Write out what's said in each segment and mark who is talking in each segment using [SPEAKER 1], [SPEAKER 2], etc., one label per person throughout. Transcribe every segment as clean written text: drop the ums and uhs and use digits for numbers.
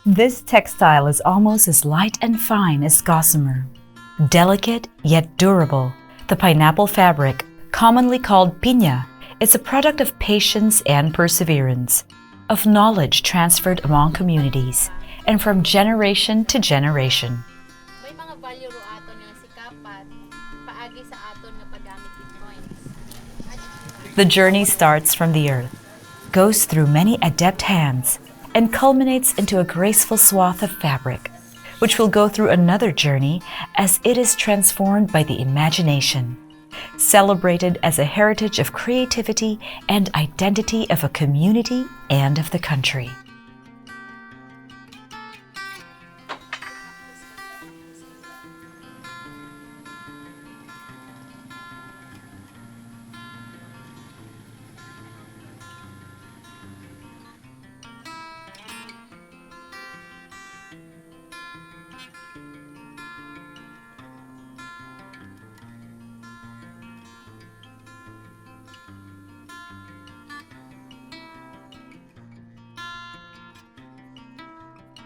[SPEAKER 1] This textile is almost as light and fine as gossamer. Delicate yet durable, the pineapple fabric, commonly called piña, is a product of patience and perseverance, of knowledge transferred among communities, and from generation to generation.
[SPEAKER 2] May mga value ro aton nga sikapat, paagi sa aton nga paggamit in coins.
[SPEAKER 1] The journey starts from the earth, goes through many adept hands, and culminates into a graceful swath of fabric, which will go through another journey as it is transformed by the imagination, celebrated as a heritage of creativity and identity of a community and of the country.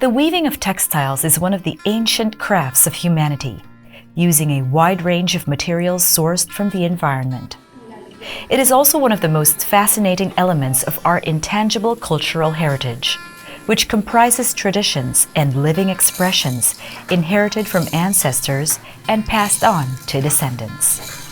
[SPEAKER 1] The weaving of textiles is one of the ancient crafts of humanity, using a wide range of materials sourced from the environment. It is also one of the most fascinating elements of our intangible cultural heritage, which comprises traditions and living expressions inherited from ancestors and passed on to descendants.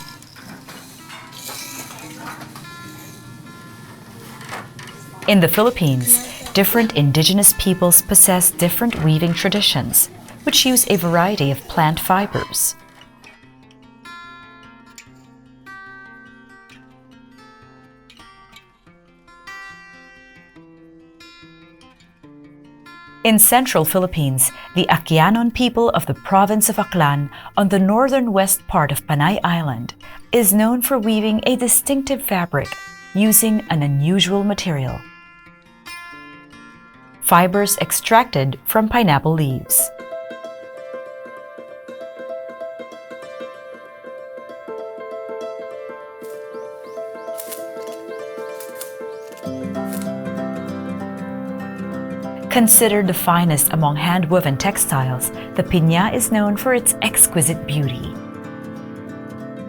[SPEAKER 1] In the Philippines, different indigenous peoples possess different weaving traditions, which use a variety of plant fibers. In central Philippines, the Akyanon people of the province of Aklan on the northern west part of Panay Island is known for weaving a distinctive fabric using an unusual material: fibers extracted from pineapple leaves. Considered the finest among hand-woven textiles, the piña is known for its exquisite beauty.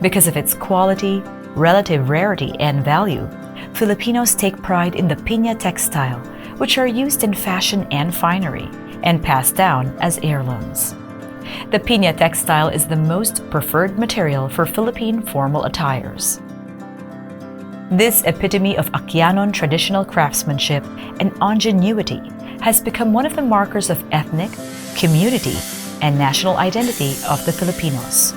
[SPEAKER 1] Because of its quality, relative rarity, and value, Filipinos take pride in the piña textile, which are used in fashion and finery, and passed down as heirlooms. The piña textile is the most preferred material for Philippine formal attires. This epitome of Akyanon traditional craftsmanship and ingenuity has become one of the markers of ethnic, community, and national identity of the Filipinos.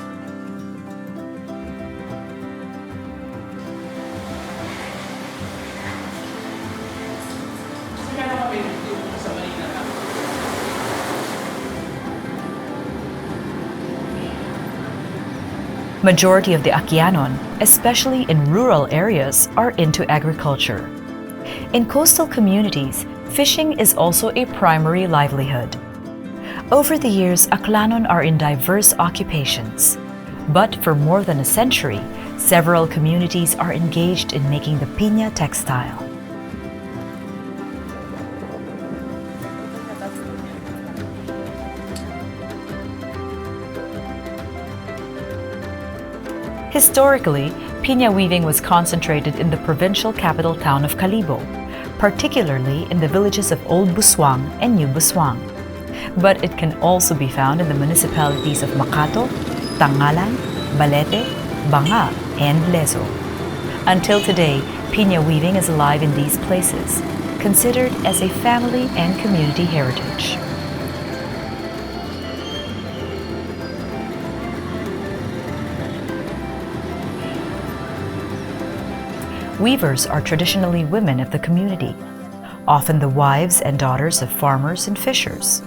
[SPEAKER 1] Majority of the Akyanon, especially in rural areas, are into agriculture. In coastal communities, fishing is also a primary livelihood. Over the years, Aklanon are in diverse occupations. But for more than a century, several communities are engaged in making the piña textile. Historically, piña weaving was concentrated in the provincial capital town of Kalibo, particularly in the villages of Old Busuang and New Busuang. But it can also be found in the municipalities of Macato, Tangalan, Balete, Banga, and Lezo. Until today, piña weaving is alive in these places, considered as a family and community heritage. Weavers are traditionally women of the community, often the wives and daughters of farmers and fishers.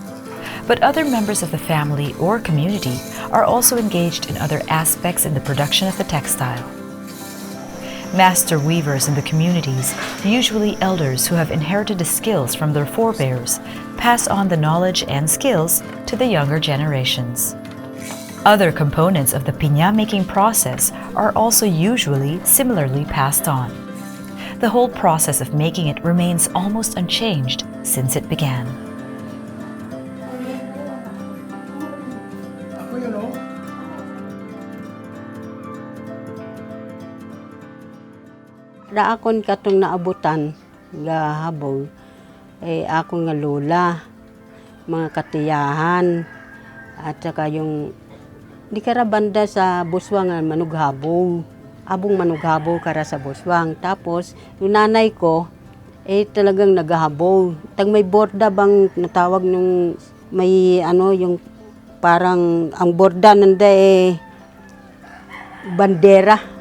[SPEAKER 1] But other members of the family or community are also engaged in other aspects in the production of the textile. Master weavers in the communities, usually elders who have inherited the skills from their forebears, pass on the knowledge and skills to the younger generations. Other components of the piña making process are also usually similarly passed on. The whole process of making it remains almost unchanged since it began.
[SPEAKER 3] Raakon katong naabutan nga habog ako nga lola, mga katiyahan at saka yung di kara banda sa buswang nga manughabog. Abong manughabog kara sa buswang. Tapos yung nanay ko talagang naghahabog. Tag may borda bang natawag nung may yung parang ang borda nanda bandera.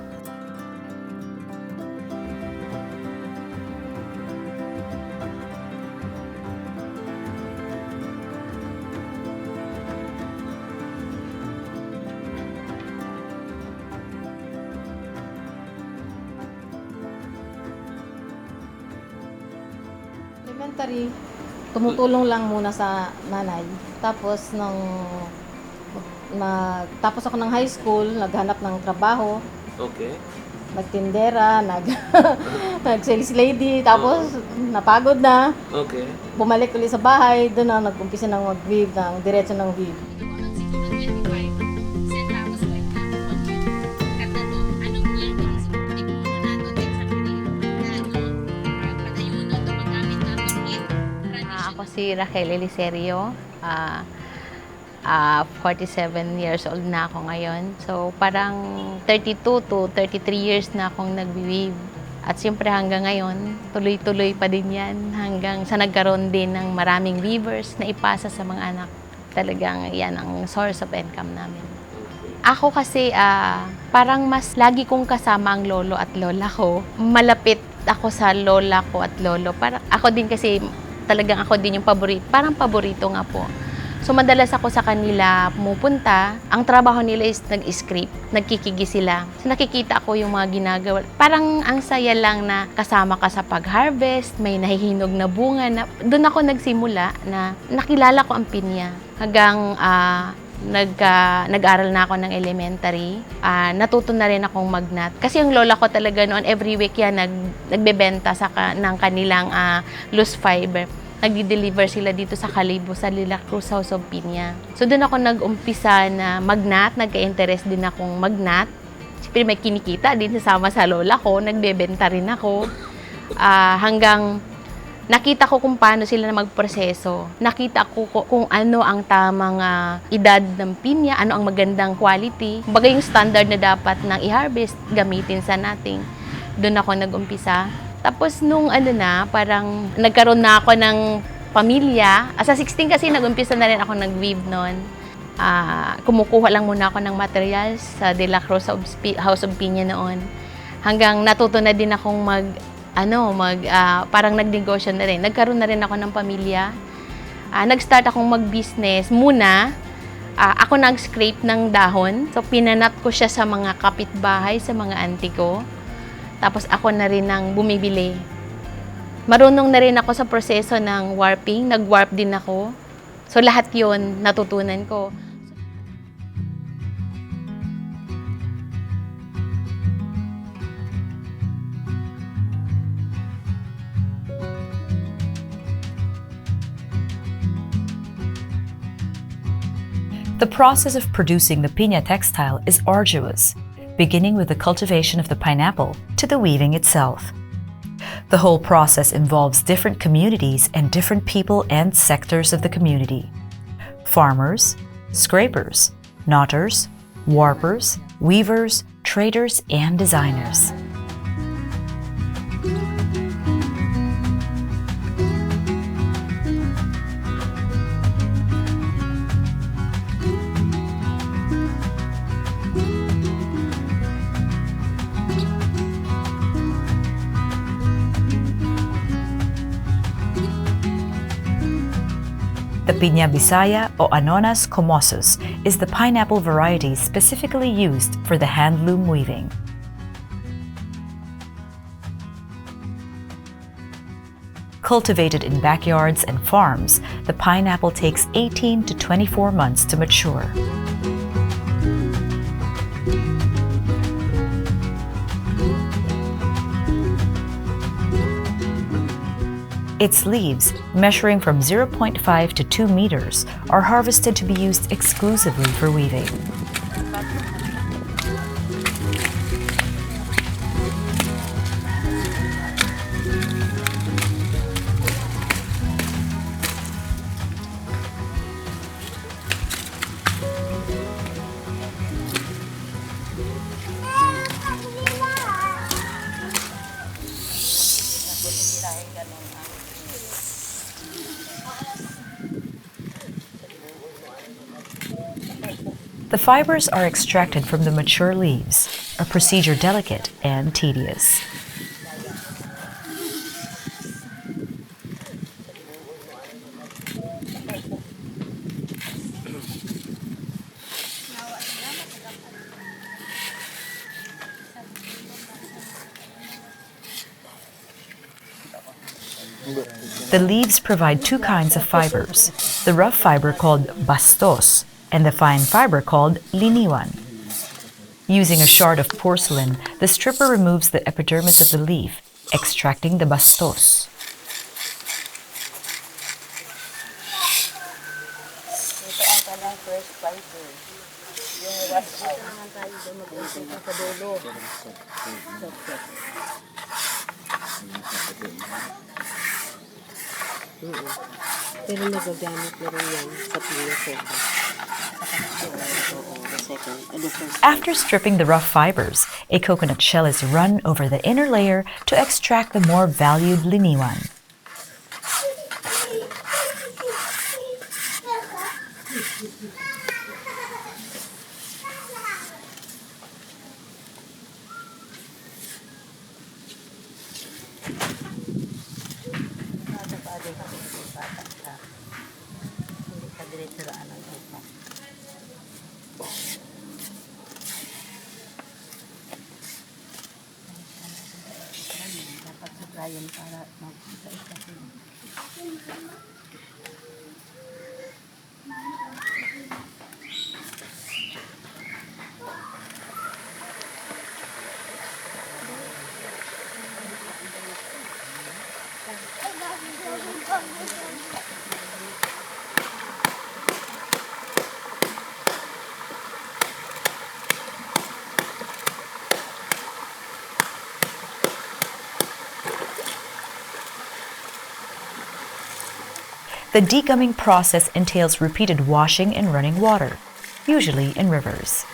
[SPEAKER 4] Elementary, tumutulong lang muna sa nanay. Tapos tapos ako ng high school, naghanap ng trabaho.
[SPEAKER 5] Okay.
[SPEAKER 4] Nagtindera, nag-sales lady, tapos napagod na.
[SPEAKER 5] Okay.
[SPEAKER 4] Bumalik ulit sa bahay, doon na nag-umpisa ng mag-weave, diretso ng weave.
[SPEAKER 6] Si Raquel Eliserio, 47 years old na ako ngayon. So parang 32 to 33 years na akong nag-weave. At siyempre hanggang ngayon, tuloy-tuloy pa din yan hanggang sa nagkaroon din ng maraming weavers na ipasa sa mga anak. Talagang yan ang source of income namin. Ako kasi parang mas lagi kong kasama ang lolo at lola ko. Malapit ako sa lola ko at lolo. Parang ako din kasi talagang ako din yung paborito, parang paborito nga po. So madalas ako sa kanila pumupunta. Ang trabaho nila is nag-script, nagkikigi sila. So nakikita ko yung mga ginagawa. Parang ang saya lang na kasama ka sa pag-harvest, may nahihinog na bunga. Doon ako nagsimula na nakilala ko ang pinya. Hanggang nag-aral na ako ng elementary, natuto na rin akong magnat. Kasi yung lola ko talaga noon, every week yan, nagbebenta ng kanilang loose fiber. Nagdi-deliver sila dito sa Calibo, sa Lila Cruz House of Pinya. So doon ako nag-umpisa na magnat, nagka-interest din akong magnat. Siyempre may kinikita din sasama sa lola ko, nagbebenta rin ako. Hanggang nakita ko kung paano sila na magproseso. Nakita ko kung ano ang tamang edad ng pinya, ano ang magandang quality. Kumbaga yung standard na dapat nang i-harvest, gamitin sa nating. Doon ako nag-umpisa. Tapos nung parang nagkaroon na ako ng pamilya. Sa 16 kasi nag-umpisa na rin ako nag-weave noon. Kumukuha lang muna ako ng materials sa De La Cruz House of Pinya noon. Hanggang natuto na din akong parang nagnegosyo na rin. Nagkaroon na rin ako ng pamilya. Nag-start akong mag-business muna. Ako nag-scrape ng dahon. So, pinanat ko siya sa mga kapitbahay, sa mga auntie ko. Tapos, ako na rin ang bumibili. Marunong na rin ako sa proseso ng warping. Nag-warp din ako. So, lahat yon natutunan ko.
[SPEAKER 1] The process of producing the piña textile is arduous, beginning with the cultivation of the pineapple to the weaving itself. The whole process involves different communities and different people and sectors of the community. Farmers, scrapers, knotters, warpers, weavers, traders, and designers. The Piña Bisaya o Anonas Comosus is the pineapple variety specifically used for the handloom weaving. Cultivated in backyards and farms, the pineapple takes 18 to 24 months to mature. Its leaves, measuring from 0.5 to 2 meters, are harvested to be used exclusively for weaving. The fibers are extracted from the mature leaves, a procedure delicate and tedious. The leaves provide two kinds of fibers, the rough fiber called bastos and the fine fiber called liniwan. Using a shard of porcelain, the stripper removes the epidermis of the leaf, extracting the bastos.
[SPEAKER 3] Pero nagagamit na rin yan sa pinya.
[SPEAKER 1] After stripping the rough fibers, a coconut shell is run over the inner layer to extract the more valued liniwan. The degumming process entails repeated washing in running water, usually in rivers.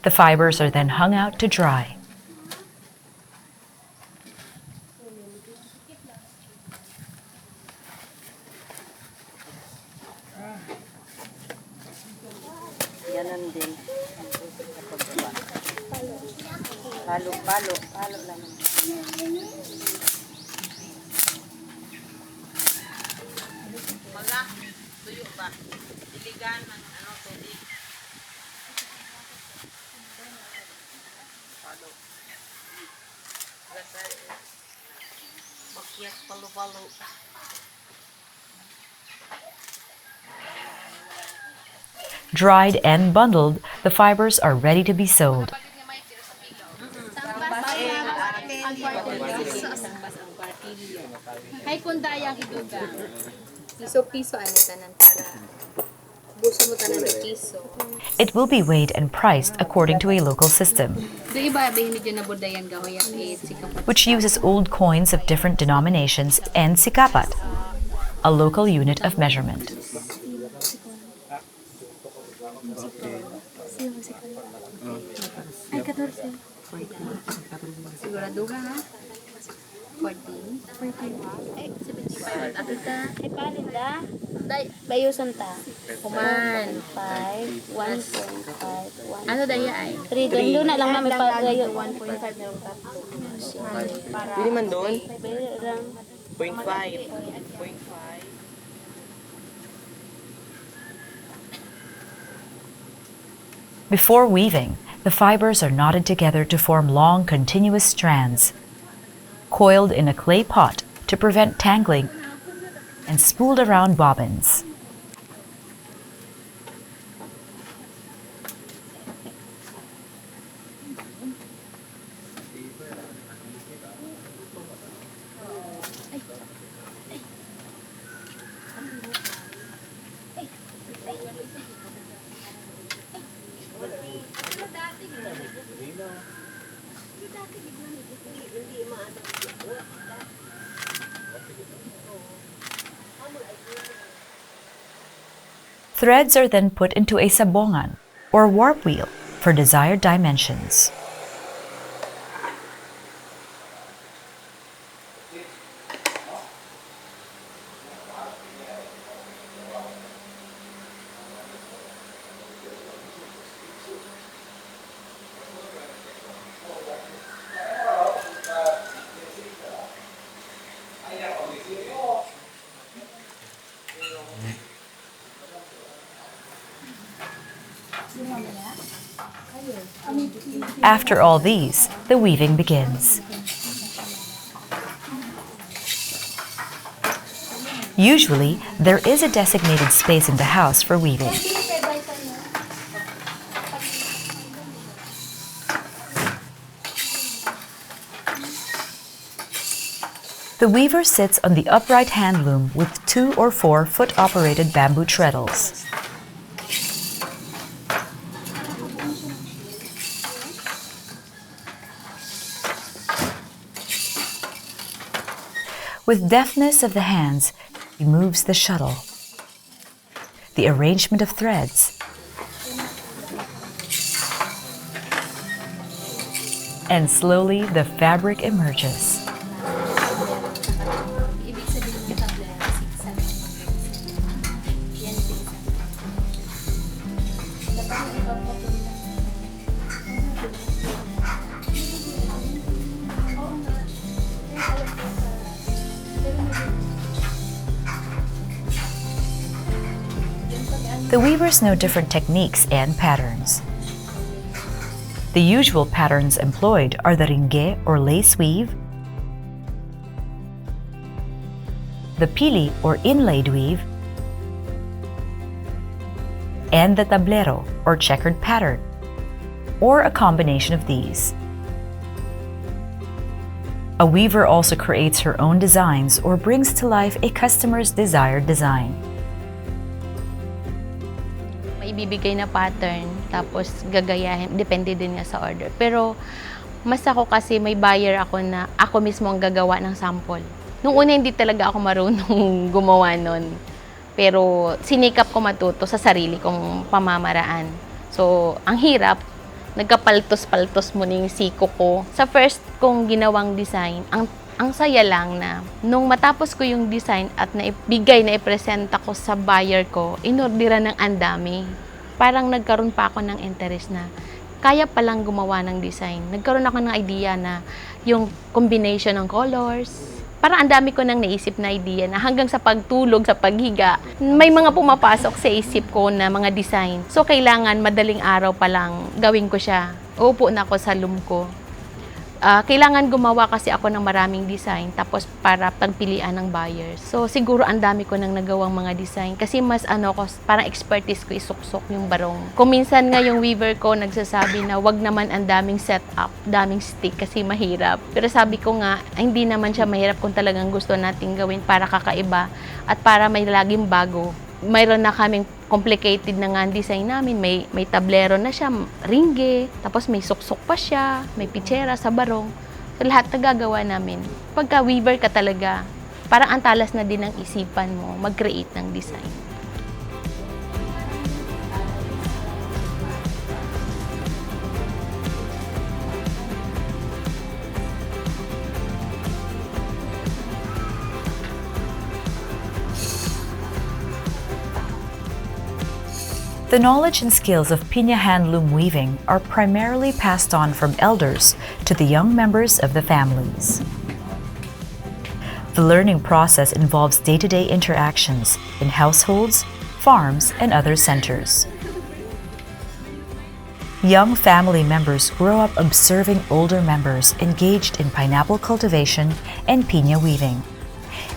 [SPEAKER 1] The fibers are then hung out to dry.
[SPEAKER 3] Ganon din. Palo lang.
[SPEAKER 5] Wala, tuyo ba? Diligan ng tubig. Palo. Gasay. Bakyat palo-palo.
[SPEAKER 1] Dried and bundled, the fibers are ready to be sold.
[SPEAKER 2] Hay kundayang idugang. Piso-piso ano tanan para buso mo tanan ng piso.
[SPEAKER 1] It will be weighed and priced according to a local system,
[SPEAKER 2] Do iba bahin medyo na budayan gahoyan sikapat.
[SPEAKER 1] which uses old coins of different denominations and sikapat, a local unit of measurement.
[SPEAKER 2] Ay 14. Sigurado ka ha? 14. 14. Ay 75 at ka.
[SPEAKER 7] Ay, palinda.
[SPEAKER 2] Day,
[SPEAKER 7] Bayusan ta.
[SPEAKER 2] kuman.
[SPEAKER 7] 5, 1.5, 1.
[SPEAKER 2] Ano daya ay?
[SPEAKER 7] 3. Doon na lang namin pagayo.
[SPEAKER 4] 1.5 na yung tatlo.
[SPEAKER 5] Pili man doon?
[SPEAKER 7] Bayarang.
[SPEAKER 5] 0.5. 0.5.
[SPEAKER 1] Before weaving, the fibers are knotted together to form long, continuous strands, coiled in a clay pot to prevent tangling, and spooled around bobbins. Threads are then put into a sabongan, or warp wheel, for desired dimensions. After all these, the weaving begins. Usually, there is a designated space in the house for weaving. The weaver sits on the upright hand loom with 2 or 4 foot-operated bamboo treadles. With deftness of the hands, he moves the shuttle, the arrangement of threads, and slowly the fabric emerges. The weavers know different techniques and patterns. The usual patterns employed are the ringue or lace weave, the pili or inlaid weave, and the tablero or checkered pattern, or a combination of these. A weaver also creates her own designs or brings to life a customer's desired design.
[SPEAKER 6] May ibibigay na pattern, tapos gagayahin, depende din nga sa order. Pero mas ako kasi may buyer ako na ako mismo ang gagawa ng sample. Nung una hindi talaga ako marunong gumawa nun. Pero sinikap ko matuto sa sarili kong pamamaraan. So, ang hirap, nagkapaltos-paltos mo yung siko ko. Sa first kong ginawang design, ang saya lang na nung matapos ko yung design at naibigay, naipresenta ko sa buyer ko, inorderan ng andami. Parang nagkaroon pa ako ng interest na kaya palang gumawa ng design. Nagkaroon ako ng idea na yung combination ng colors. Parang ang dami ko nang naisip na idea na hanggang sa pagtulog, sa paghiga, may mga pumapasok sa isip ko na mga design. So, kailangan madaling araw pa lang gawin ko siya. Uupo na ako sa loom ko. Kailangan gumawa kasi ako ng maraming design tapos para pagpilian ng buyers. So siguro ang dami ko nang nagawang mga design kasi mas parang expertise ko isuksok yung barong. Kung minsan nga yung weaver ko nagsasabi na wag naman ang daming setup, daming stick kasi mahirap. Pero sabi ko nga, hindi naman siya mahirap kung talagang gusto nating gawin para kakaiba at para may laging bago. Mayroon na kaming complicated na nga ang design namin. May tablero na siya, ringge, tapos may suksok pa siya, may pitsera sa barong. So, lahat nagagawa namin. Pagka weaver ka talaga, parang antalas na din ang isipan mo mag-create ng design.
[SPEAKER 1] The knowledge and skills of pinya handloom weaving are primarily passed on from elders to the young members of the families. The learning process involves day-to-day interactions in households, farms, and other centers. Young family members grow up observing older members engaged in pineapple cultivation and pinya weaving,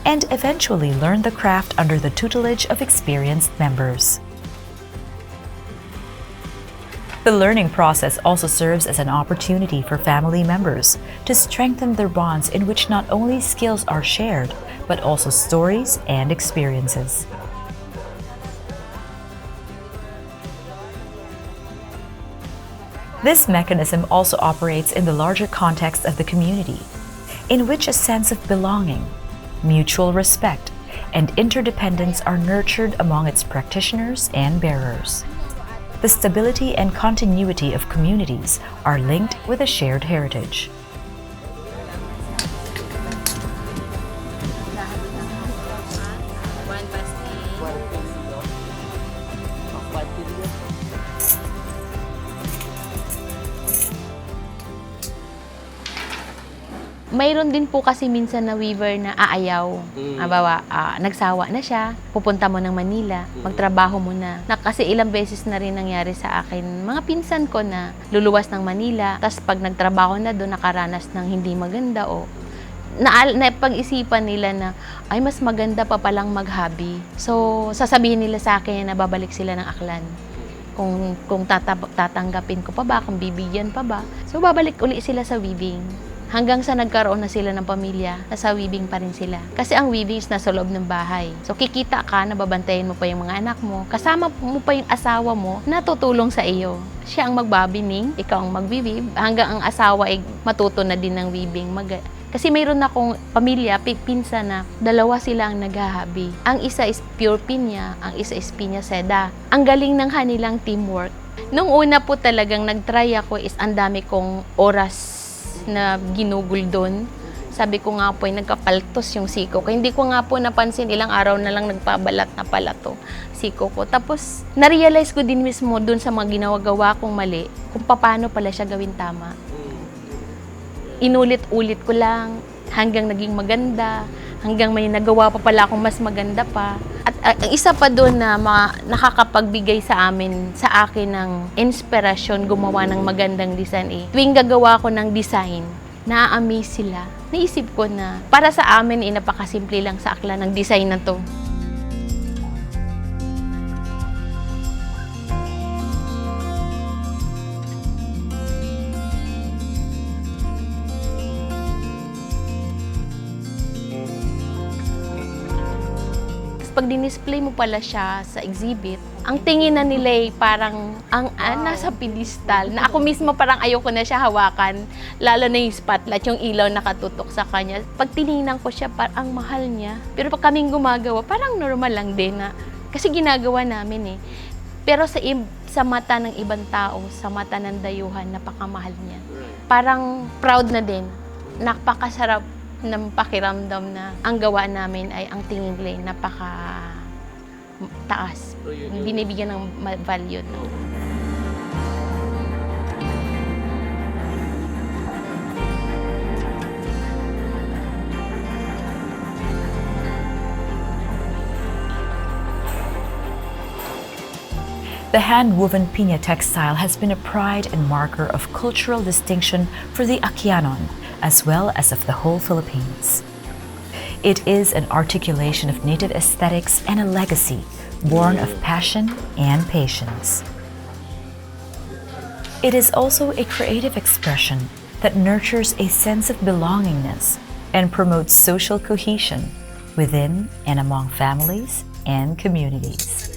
[SPEAKER 1] and eventually learn the craft under the tutelage of experienced members. The learning process also serves as an opportunity for family members to strengthen their bonds in which not only skills are shared, but also stories and experiences. This mechanism also operates in the larger context of the community, in which a sense of belonging, mutual respect, and interdependence are nurtured among its practitioners and bearers. The stability and continuity of communities are linked with a shared heritage.
[SPEAKER 6] Mayroon din po kasi minsan na weaver na aayaw. Halimbawa, nagsawa na siya, pupunta mo ng Manila, magtrabaho mo na. Kasi ilang beses na rin nangyari sa akin, mga pinsan ko na luluwas ng Manila, tapos pag nagtrabaho na doon, nakaranas ng hindi maganda o napag-isipan nila na, ay mas maganda pa palang mag-hobby. So, sasabihin nila sa akin na babalik sila ng Aklan. Kung tatanggapin ko pa ba, kung bibigyan pa ba. So, babalik uli sila sa weaving. Hanggang sa nagkaroon na sila ng pamilya, nasa weaving pa rin sila. Kasi ang weaving is nasa loob ng bahay. So kikita ka, nababantayan mo pa yung mga anak mo, kasama mo pa yung asawa mo na tutulong sa iyo. Siya ang magbabining, ikaw ang mag-weave, hanggang ang asawa ay matuto na din ng weaving. Kasi mayroon akong pamilya, pinsa na dalawa sila ang naghahabi. Ang isa is pure pinya, ang isa is pinya seda. Ang galing ng kanilang teamwork. Nung una po talagang nag-try ako is ang dami kong oras na ginugol doon. Sabi ko nga po ay nagkapaltos yung siko ko. Hindi ko nga po napansin, ilang araw na lang nagpabalat na pala to siko ko. Tapos na-realize ko din mismo doon sa mga ginagawa kong mali kung paano pala siya gawin tama. Inulit-ulit ko lang hanggang naging maganda, hanggang may nagawa pa pala akong mas maganda pa. At ang isa pa doon na nakakapagbigay sa akin ng inspirasyon gumawa ng magandang design tuwing gagawa ko ng design, na-amaze sila. Naisip ko na para sa amin napakasimple lang sa Aklan ng design na to. Pag dinisplay mo pala siya sa exhibit, ang tingin na nila ay parang nasa pedestal, na ako mismo parang ayoko na siya hawakan, lalo na yung spotlight, yung ilaw nakatutok sa kanya. Pag tinignan ko siya, parang ang mahal niya. Pero pag kaming gumagawa, parang normal lang din na, kasi ginagawa namin Pero sa mata ng ibang tao, sa mata ng dayuhan, napakamahal niya. Parang proud na din, napakasarap ng pakiramdam na ang gawa namin ay ang tingin nila napaka taas. Binibigyan ng value.
[SPEAKER 1] The hand-woven pinya textile has been a pride and marker of cultural distinction for the Aquianon, as well as of the whole Philippines. It is an articulation of native aesthetics and a legacy born of passion and patience. It is also a creative expression that nurtures a sense of belongingness and promotes social cohesion within and among families and communities.